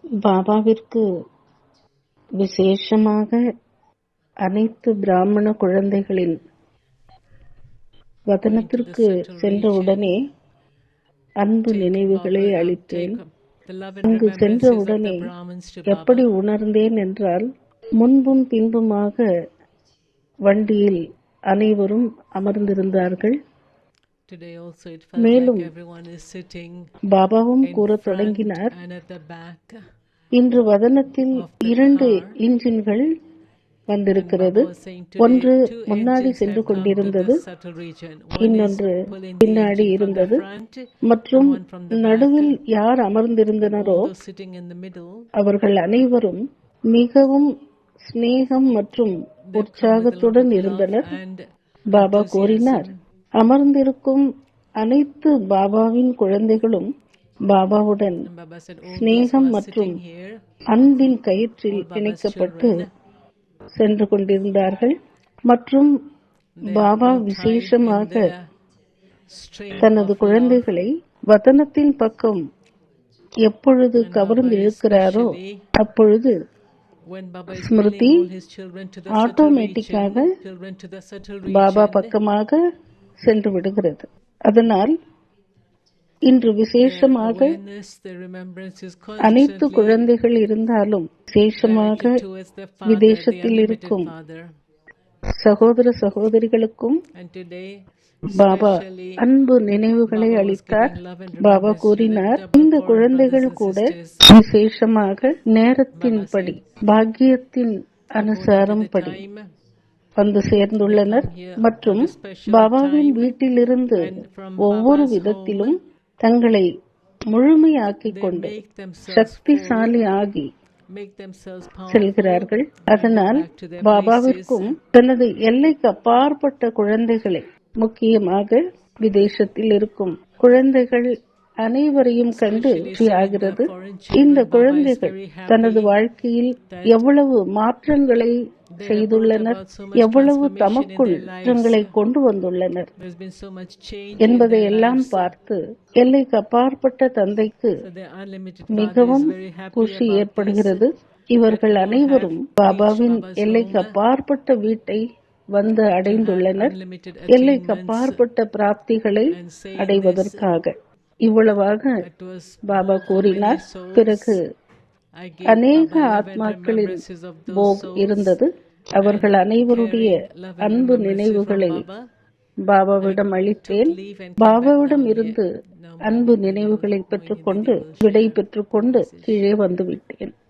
பாபாவிற்கு விசேஷமாக அனைத்து பிராமண குழந்தைகளின் வதனத்திற்கு சென்றவுடனே அன்பு நினைவுகளை அளித்தேன். அங்கு சென்றவுடனே எப்படி உணர்ந்தேன் என்றால், முன்பும் பின்புமாக வண்டியில் அனைவரும் அமர்ந்திருந்தார்கள். மேலும் பாபாவும் கூறத் தொடங்கினார், இன்று வதனத்தில் 2 இன்ஜின்கள் வந்திருக்கிறது. ஒன்று முன்னாடி சென்று கொண்டிருந்தது, இன்னொன்று பின்னாடி இருந்தது. மற்றும் நடுவில் யார் அமர்ந்திருந்தனரோ அவர்கள் அனைவரும் மிகவும் சிநேகம் மற்றும் உற்சாகத்துடன் இருந்தனர். பாபா கூறினார், அமர்ந்திருக்கும் அனைத்து பாபாவின் குழந்தைகளும் பாபாவுடன் சிநேகம் மற்றும் அன்பின் கயிற்றில் பிணைக்கப்பட்டு சென்று கொண்டிருந்தார்கள். மற்றும் பாபா விசேஷமாக தனது குழந்தைகளை வதனத்தின் பக்கம் எப்பொழுது கவர்ந்து இழுக்கிறாரோ அப்பொழுது ஸ்மிருதி ஆட்டோமேட்டிக்காக பாபா பக்கமாக சென்று விடுகிறது. அதனால் இன்று விசேஷமாக அனைத்து குழந்தைகள் இருந்தாலும் விசேஷமாக விதேசத்தில் இருக்கும் சகோதர சகோதரிகளுக்கும் பாபா அன்பு நினைவுகளை அளித்தார். பாபா கூறினார், இந்த குழந்தைகள் கூட விசேஷமாக நேரத்தின்படி பாக்கியத்தின் அனுசாரம் படி வந்து சேர்ந்துள்ளனர். மற்றும் பாபாவின் வீட்டிலிருந்து ஒவ்வொரு விதத்திலும் தங்களை முழுமையாக்கிக் கொண்டு சக்திசாலி ஆகி செல்கிறார்கள். அதனால் பாபாவிற்கும் தனது எல்லைக்கு அப்பாற்பட்ட குழந்தைகளை, முக்கியமாக விதேசத்தில் இருக்கும் குழந்தைகள் அனைவரையும் கண்டு ஆகிறது. இந்த குழந்தைகள் தனது வாழ்க்கையில் எவ்வளவு மாற்றங்களை செய்துள்ளனர், எவ்வளவு தமக்குள் மாற்றங்களை கொண்டு வந்துள்ளனர் என்பதை எல்லாம் பார்த்து எல்லைக்கு அப்பாற்பட்ட தந்தைக்கு மிகவும் குஷி ஏற்படுகிறது. இவர்கள் அனைவரும் பாபாவின் எல்லைக்கு அப்பாற்பட்ட வீட்டை வந்து அடைந்துள்ளனர். எல்லைக்கு அப்பாற்பட்ட பிராப்திகளை அடைவதற்காக இவ்வளவாக பாபா கூறினார். பிறகு அநேக ஆத்மாக்களின் போக் இருந்தது. அவர்கள் அனைவருடைய அன்பு நினைவுகளை பாபாவிடம் அளித்தேன். பாபாவிடம் இருந்து அன்பு நினைவுகளை பெற்றுக்கொண்டு விடை பெற்றுக்கொண்டு கீழே வந்துவிட்டேன்.